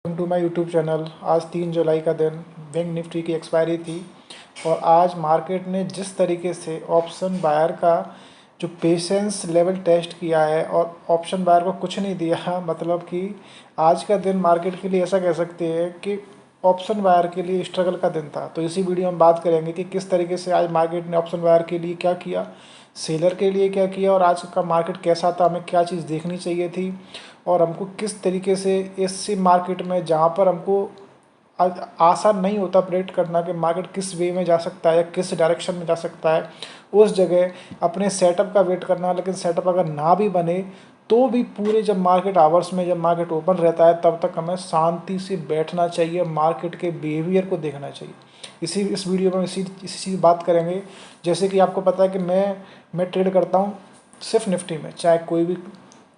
Welcome to my YouTube channel. आज 3 जुलाई का दिन, बैंक निफ्टी की एक्सपायरी थी और आज मार्केट ने जिस तरीके से ऑप्शन बायर का जो पेशेंस लेवल टेस्ट किया है और ऑप्शन बायर को कुछ नहीं दिया मतलब कि आज का दिन मार्केट के लिए ऐसा कह सकते हैं कि ऑप्शन बायर के लिए स्ट्रगल का दिन था। तो इसी वीडियो में बात करेंगे कि किस तरीके से आज मार्केट ने ऑप्शन बायर के लिए क्या किया, सेलर के लिए क्या किया और आज का मार्केट कैसा था, हमें क्या चीज़ देखनी चाहिए थी और हमको किस तरीके से इस मार्केट में जहाँ पर हमको आसान नहीं होता प्रेडिक्ट करना कि मार्केट किस वे में जा सकता है या किस डायरेक्शन में जा सकता है, उस जगह अपने सेटअप का वेट करना। लेकिन सेटअप अगर ना भी बने तो भी पूरे जब मार्केट आवर्स में जब मार्केट ओपन रहता है तब तक हमें शांति से बैठना चाहिए, मार्केट के बिहेवियर को देखना चाहिए। इस वीडियो में इसी चीज़ बात करेंगे। जैसे कि आपको पता है कि मैं ट्रेड करता हूँ सिर्फ निफ्टी में, चाहे कोई भी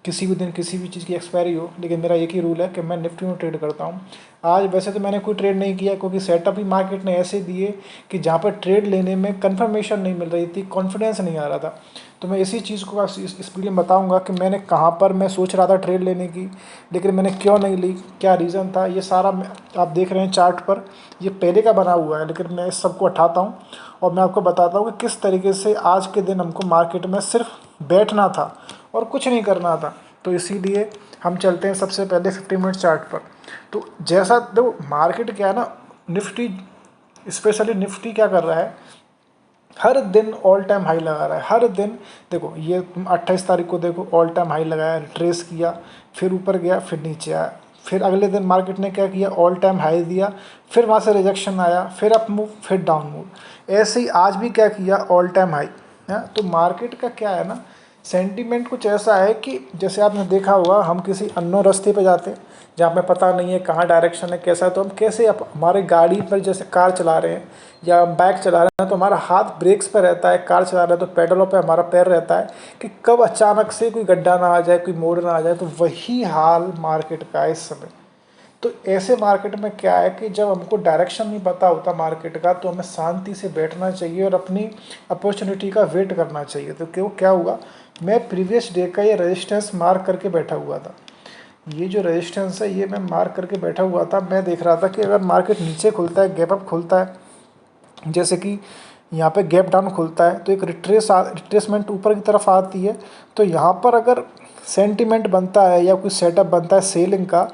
किसी भी दिन किसी भी चीज़ की एक्सपायरी हो, लेकिन मेरा एक ही रूल है कि मैं निफ्टी में ट्रेड करता हूँ। आज वैसे तो मैंने कोई ट्रेड नहीं किया क्योंकि सेटअप ही मार्केट ने ऐसे दिए कि जहाँ पर ट्रेड लेने में कंफर्मेशन नहीं मिल रही थी, कॉन्फिडेंस नहीं आ रहा था। तो मैं इसी चीज़ को इस वीडियो में बताऊँगा कि मैंने कहाँ पर मैं सोच रहा था ट्रेड लेने की, लेकिन मैंने क्यों नहीं ली, क्या रीज़न था। ये सारा आप देख रहे हैं चार्ट पर, ये पहले का बना हुआ है, लेकिन मैं इस सबको हटाता हूँ और मैं आपको बताता हूँ कि किस तरीके से आज के दिन हमको मार्केट में सिर्फ बैठना था और कुछ नहीं करना था। तो इसीलिए हम चलते हैं सबसे पहले 50 मिनट चार्ट पर। तो जैसा देखो मार्केट क्या है ना, निफ्टी स्पेशली निफ्टी क्या कर रहा है, हर दिन ऑल टाइम हाई लगा रहा है। हर दिन देखो, ये 28 तारीख को देखो ऑल टाइम हाई लगाया, रिट्रेस किया, फिर ऊपर गया, फिर नीचे आया, फिर अगले दिन मार्केट ने क्या किया, ऑल टाइम हाई दिया, फिर वहाँ से रिजेक्शन आया, फिर अप मूव, फिर डाउन मूव। ऐसे ही आज भी क्या किया, ऑल टाइम हाई है। तो मार्केट का क्या है ना, सेंटीमेंट कुछ ऐसा है कि जैसे आपने देखा होगा, हम किसी अननोन रास्ते पे जाते हैं जहाँ पे पता नहीं है कहाँ डायरेक्शन है, कैसा है, तो हम कैसे हमारे गाड़ी पर जैसे कार चला रहे हैं या बाइक चला रहे हैं तो हमारा हाथ ब्रेक्स पर रहता है, कार चला रहे हैं तो पैडलों पे हमारा पैर रहता है कि कब अचानक से कोई गड्ढा ना आ जाए, कोई मोड़ ना आ जाए। तो वही हाल मार्केट का है इस समय। तो ऐसे मार्केट में क्या है कि जब हमको डायरेक्शन नहीं पता होता मार्केट का तो हमें शांति से बैठना चाहिए और अपनी अपॉर्चुनिटी का वेट करना चाहिए। तो क्यों क्या हुआ, मैं प्रीवियस डे का ये रेजिस्टेंस मार्क करके बैठा हुआ था। ये जो रेजिस्टेंस है ये मैं मार्क करके बैठा हुआ था। मैं देख रहा था कि अगर मार्केट नीचे खुलता है, गैप अप खुलता है, जैसे कि यहाँ पे गैप डाउन खुलता है तो एक रिट्रेसमेंट ऊपर की तरफ आती है। तो यहाँ पर अगर सेंटिमेंट बनता है या कोई सेटअप बनता है सेलिंग का,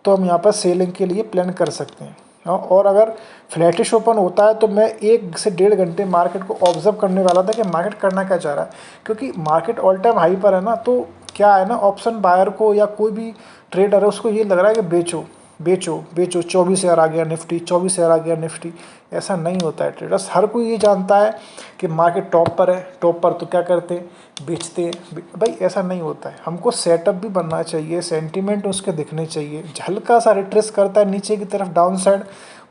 तो हम यहाँ पर सेलिंग के लिए प्लान कर सकते हैं। हाँ, और अगर फ्लैटिश ओपन होता है तो मैं 1 से 1.5 घंटे मार्केट को ऑब्जर्व करने वाला था कि मार्केट करना क्या चाह रहा है। क्योंकि मार्केट ऑल टाइम हाई पर है ना, तो क्या है ना, ऑप्शन बायर को या कोई भी ट्रेडर है उसको ये लग रहा है कि बेचो बेचो बेचो, 24,000 आ गया निफ्टी, 24,000 आ गया निफ्टी। ऐसा नहीं होता है। ट्रेडर्स हर कोई ये जानता है कि मार्केट टॉप पर है, टॉप पर तो क्या करते हैं, बेचते हैं। भाई ऐसा नहीं होता है। हमको सेटअप भी बनना चाहिए, सेंटीमेंट उसके दिखने चाहिए। हल्का सा रिट्रेस करता है नीचे की तरफ डाउन साइड,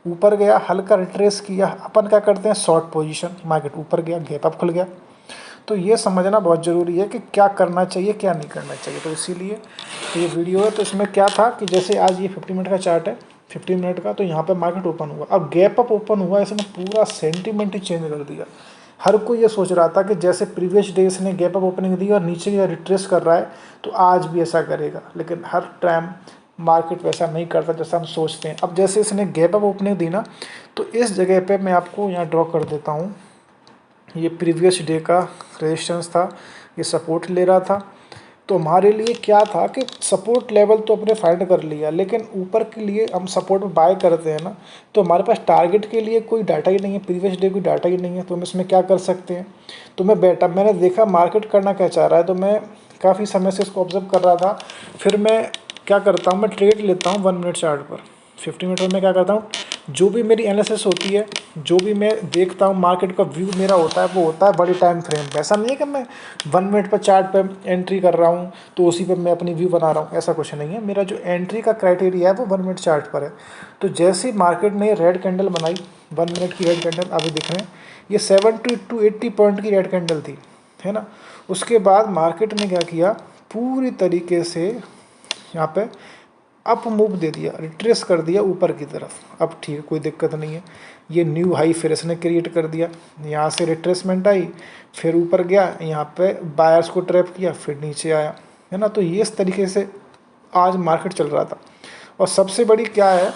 ऊपर गया, हल्का रिट्रेस किया, अपन क्या करते हैं, शॉर्ट पोजीशन, मार्केट ऊपर गया, गैप अप खुल गया। तो ये समझना बहुत ज़रूरी है कि क्या करना चाहिए क्या नहीं करना चाहिए। तो इसीलिए ये वीडियो है। तो इसमें क्या था कि जैसे आज ये 50 मिनट का चार्ट है, 15 मिनट का, तो यहाँ पे मार्केट ओपन हुआ, अब गैप अप ओपन हुआ, इसने पूरा सेंटीमेंट ही चेंज कर दिया। हर कोई ये सोच रहा था कि जैसे प्रीवियस डे इसने गैप अप ओपनिंग दी और नीचे की रिट्रेस कर रहा है तो आज भी ऐसा करेगा, लेकिन हर टाइम मार्केट वैसा नहीं करता जैसा हम सोचते हैं। अब जैसे इसने गैप अप ओपनिंग दी ना, तो इस जगह पे मैं आपको यहाँ ड्रॉ कर देता हूँ। ये प्रीवियस डे का रेजिस्टेंस था, ये सपोर्ट ले रहा था। तो हमारे लिए क्या था कि सपोर्ट लेवल तो अपने फाइंड कर लिया, लेकिन ऊपर के लिए हम सपोर्ट में बाय करते हैं ना, तो हमारे पास टारगेट के लिए कोई डाटा ही नहीं है, प्रीवियस डे कोई डाटा ही नहीं है। तो हम इसमें क्या कर सकते हैं। तो मैंने देखा मार्केट करना क्या चाह रहा है, तो मैं काफ़ी समय से इसको ऑब्जर्व कर रहा था। फिर मैं क्या करता हूँ, मैं ट्रेड लेता हूँ 1 मिनट चार्ट पर। 50 मिनट में मैं क्या करता हूँ, जो भी मेरी एनालिसिस होती है, जो भी मैं देखता हूँ, मार्केट का व्यू मेरा होता है, वो होता है बड़ी टाइम फ्रेम पे। ऐसा नहीं है कि मैं 1 मिनट पर चार्ट पे एंट्री कर रहा हूँ तो उसी पे मैं अपनी व्यू बना रहा हूँ, ऐसा कुछ नहीं है। मेरा जो एंट्री का क्राइटेरिया है वो 1 मिनट चार्ट पर है। तो जैसे ही मार्केट ने रेड कैंडल बनाई, 1 मिनट की रेड कैंडल अभी दिख रहे हैं, ये 70 to 80 पॉइंट की रेड कैंडल थी, है ना। उसके बाद मार्केट ने क्या किया, पूरी तरीके से यहाँ पे अप मूव दे दिया, रिट्रेस कर दिया ऊपर की तरफ। अब ठीक है, कोई दिक्कत नहीं है। ये न्यू हाई फिर इसने क्रिएट कर दिया, यहाँ से रिट्रेसमेंट आई, फिर ऊपर गया, यहाँ पे बायर्स को ट्रैप किया, फिर नीचे आया, है ना। तो ये इस तरीके से आज मार्केट चल रहा था। और सबसे बड़ी क्या है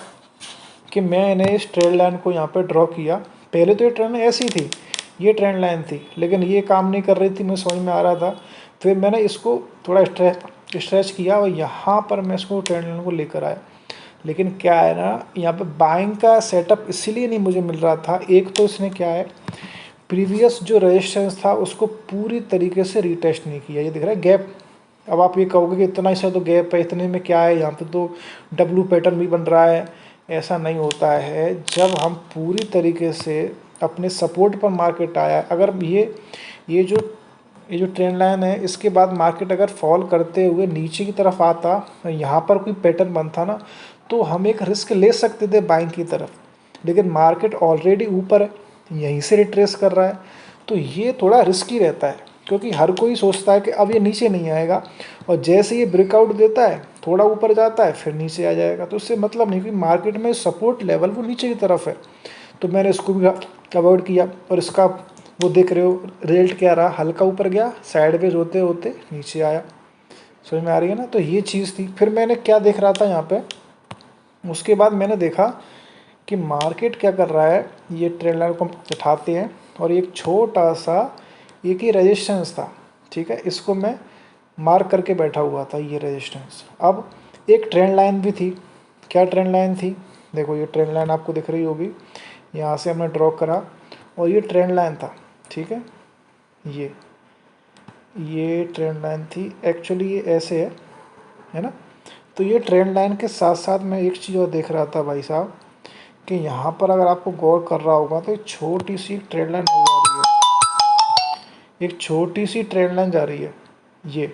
कि मैंने इस ट्रेंड लाइन को यहाँ पे ड्रॉ किया। पहले तो ये ट्रेंड ऐसी थी, ये ट्रेंड लाइन थी, लेकिन ये काम नहीं कर रही थी, मुझे समझ में आ रहा था। फिर मैंने इसको थोड़ा स्ट्रेच किया और यहाँ पर मैं इसको ट्रेंड लाइन को लेकर आया। लेकिन क्या है ना, यहाँ पे बाइंग का सेटअप इसीलिए नहीं मुझे मिल रहा था। एक तो इसने क्या है, प्रीवियस जो रेजिस्टेंस था उसको पूरी तरीके से रीटेस्ट नहीं किया। ये दिख रहा है गैप। अब आप ये कहोगे कि इतना ही सा तो गैप है, इतने में क्या है, यहाँ पे तो डब्लू पैटर्न भी बन रहा है। ऐसा नहीं होता है। जब हम पूरी तरीके से अपने सपोर्ट पर मार्केट आया, अगर ये जो ट्रेंड लाइन है, इसके बाद मार्केट अगर फॉल करते हुए नीचे की तरफ आता, यहाँ पर कोई पैटर्न बनता ना, तो हम एक रिस्क ले सकते थे बाइंग की तरफ। लेकिन मार्केट ऑलरेडी ऊपर है, यहीं से रिट्रेस कर रहा है, तो ये थोड़ा रिस्की रहता है, क्योंकि हर कोई सोचता है कि अब ये नीचे नहीं आएगा, और जैसे ये ब्रेकआउट देता है थोड़ा ऊपर जाता है फिर नीचे आ जाएगा। तो उससे मतलब नहीं कि मार्केट में सपोर्ट लेवल वो नीचे की तरफ है। तो मैंने इसको भी अवॉइड किया, और इसका वो देख रहे हो रिजल्ट क्या रहा, हल्का ऊपर गया, साइडवेज होते होते नीचे आया। समझ में आ रही है ना। तो ये चीज़ थी। फिर मैंने क्या देख रहा था यहाँ पे, उसके बाद मैंने देखा कि मार्केट क्या कर रहा है। ये ट्रेंड लाइन को हम उठाते हैं, और एक छोटा सा एक ही रेजिस्टेंस था, ठीक है, इसको मैं मार्क करके बैठा हुआ था, ये रेजिस्टेंस। अब एक ट्रेंड लाइन भी थी। क्या ट्रेंड लाइन थी, देखो ये ट्रेंड लाइन आपको दिख रही होगी, यहाँ से हमने ड्रॉ करा, और ये ट्रेंड लाइन था, ठीक है। ये ट्रेंड लाइन थी, एक्चुअली ये ऐसे है ना। तो ये ट्रेंड लाइन के साथ साथ मैं एक चीज़ और देख रहा था भाई साहब, कि यहाँ पर अगर आपको गौर कर रहा होगा तो एक छोटी सी ट्रेंड लाइन हो जा रही है, एक छोटी सी ट्रेंड लाइन जा रही है। ये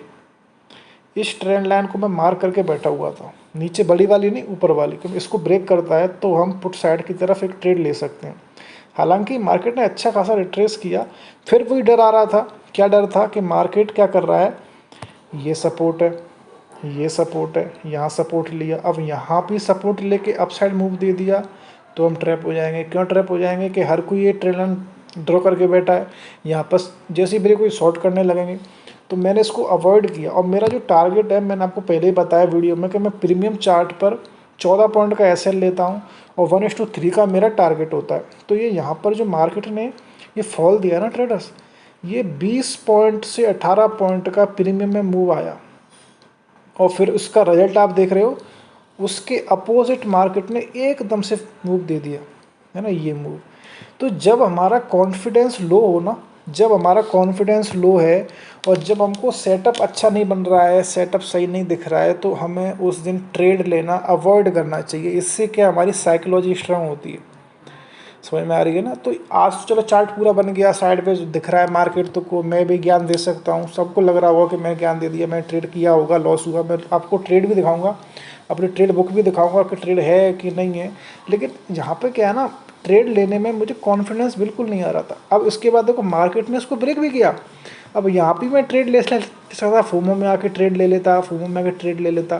इस ट्रेंड लाइन को मैं मार्क करके बैठा हुआ था, नीचे बड़ी वाली नहीं, ऊपर वाली, क्योंकि इसको ब्रेक करता है तो हम पुट साइड की तरफ एक ट्रेड ले सकते हैं। हालांकि मार्केट ने अच्छा खासा रिट्रेस किया। फिर वही डर आ रहा था। क्या डर था कि मार्केट क्या कर रहा है, ये सपोर्ट है, ये सपोर्ट है, यहाँ सपोर्ट लिया, अब यहाँ भी सपोर्ट लेके अपसाइड मूव दे दिया, तो हम ट्रैप हो जाएंगे। क्यों ट्रैप हो जाएंगे कि हर कोई ये ट्रेंड लाइन ड्रॉ करके बैठा है, यहाँ पर जैसे ही ब्रेक कोई शॉर्ट करने लगेंगे। तो मैंने इसको अवॉइड किया, और मेरा जो टारगेट है, मैंने आपको पहले ही बताया वीडियो में कि मैं प्रीमियम चार्ट पर 14 पॉइंट का एसएल लेता हूँ, और 1:3 का मेरा टारगेट होता है। तो ये यहाँ पर जो मार्केट ने ये फॉल दिया ना ट्रेडर्स, ये 20 पॉइंट से 18 पॉइंट का प्रीमियम में मूव आया, और फिर उसका रिजल्ट आप देख रहे हो, उसके अपोजिट मार्केट ने एकदम से मूव दे दिया, है ना, ये मूव। तो जब हमारा कॉन्फिडेंस लो हो ना, जब हमारा कॉन्फिडेंस लो है, और जब हमको सेटअप अच्छा नहीं बन रहा है, सेटअप सही नहीं दिख रहा है, तो हमें उस दिन ट्रेड लेना अवॉइड करना चाहिए। इससे क्या, हमारी साइकोलॉजी स्ट्रांग होती है। समझ में आ रही है ना। तो आज तो चलो चार्ट पूरा बन गया, साइड पे दिख रहा है मार्केट, तो को मैं भी ज्ञान दे सकता हूँ, सबको लग रहा होगा कि मैं ज्ञान दे दिया, मैं ट्रेड किया होगा, लॉस हुआ। मैं आपको ट्रेड भी दिखाऊंगा, अपनी ट्रेड बुक भी दिखाऊंगा कि ट्रेड है कि नहीं है। लेकिन यहाँ पे क्या है ना, ट्रेड लेने में मुझे कॉन्फिडेंस बिल्कुल नहीं आ रहा था। अब इसके बाद देखो मार्केट ने इसको ब्रेक भी किया। अब यहाँ भी मैं ट्रेड ले सकता था, फोमो में आके ट्रेड ले लेता, फोमो में आके ट्रेड ले लेता,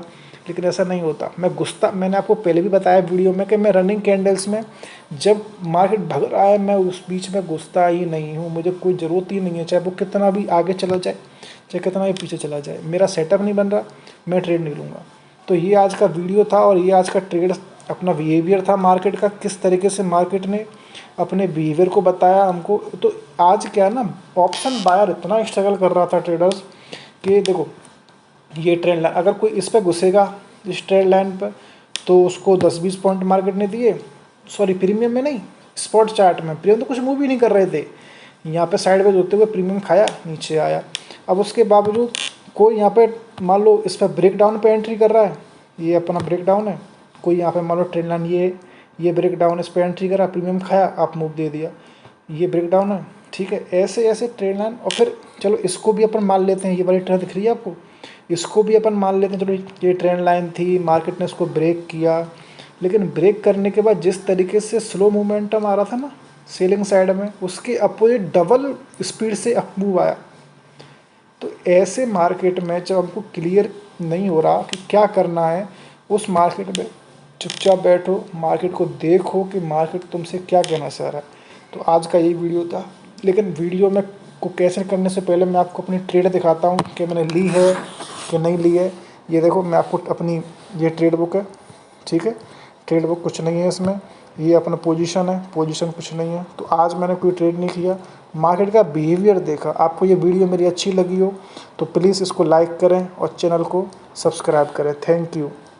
लेकिन ऐसा नहीं होता। मैं घुसता, मैंने आपको पहले भी बताया वीडियो में कि मैं रनिंग कैंडल्स में जब मार्केट भग रहा है, मैं उस बीच में घुसता ही नहीं हूँ। मुझे कोई ज़रूरत ही नहीं है, चाहे वो कितना भी आगे चला जाए, चाहे कितना भी पीछे चला जाए, मेरा सेटअप नहीं बन रहा, मैं ट्रेड नहीं लूँगा। तो ये आज का वीडियो था, और ये आज का ट्रेड अपना बिहेवियर था मार्केट का, किस तरीके से मार्केट ने अपने बिहेवियर को बताया हमको। तो आज क्या ना, ऑप्शन बायर इतना स्ट्रगल कर रहा था ट्रेडर्स, कि देखो ये ट्रेंड लाइन, अगर कोई इस पर घुसेगा इस ट्रेंड लाइन पर, तो उसको 10-20 पॉइंट मार्केट ने दिए, सॉरी प्रीमियम में नहीं, स्पॉट चार्ट में। प्रीमियम तो कुछ मूव ही नहीं कर रहे थे, यहाँ पे साइडवेज होते हुए प्रीमियम खाया, नीचे आया। अब उसके बावजूद कोई यहाँ पे मान लो इस पर ब्रेक डाउन पे एंट्री कर रहा है, ये अपना ब्रेक डाउन है, कोई यहाँ पे मान लो ट्रेंड लाइन ये ब्रेक डाउन, इस पर एंट्री करा, प्रीमियम खाया, आप मूव दे दिया, ये ब्रेक डाउन है, ठीक है। ऐसे ऐसे ट्रेंड लाइन, और फिर चलो इसको भी अपन मान लेते हैं, ये वाली ट्रेंड दिख रही है आपको, इसको भी अपन मान लेते हैं, चलो ये ट्रेंड लाइन थी, मार्केट ने इसको ब्रेक किया। लेकिन ब्रेक करने के बाद जिस तरीके से स्लो मोमेंटम आ रहा था ना सेलिंग साइड में, उसके अपोजिट डबल स्पीड से अप मूव आया। तो ऐसे मार्केट में जब हमको क्लियर नहीं हो रहा कि क्या करना है, उस मार्केट में चुपचाप बैठो, मार्केट को देखो कि मार्केट तुमसे क्या कहना चाह रहा है। तो आज का यही वीडियो था। लेकिन वीडियो में को कैसे करने से पहले मैं आपको अपनी ट्रेड दिखाता हूँ कि मैंने ली है कि नहीं ली है। ये देखो, मैं आपको अपनी ये ट्रेड बुक है, ठीक है। ट्रेड बुक कुछ नहीं है इसमें, ये अपना पोजीशन है, पोजीशन कुछ नहीं है। तो आज मैंने कोई ट्रेड नहीं किया, मार्केट का बिहेवियर देखा। आपको ये वीडियो मेरी अच्छी लगी हो तो प्लीज़ इसको लाइक करें और चैनल को सब्सक्राइब करें। Thank you.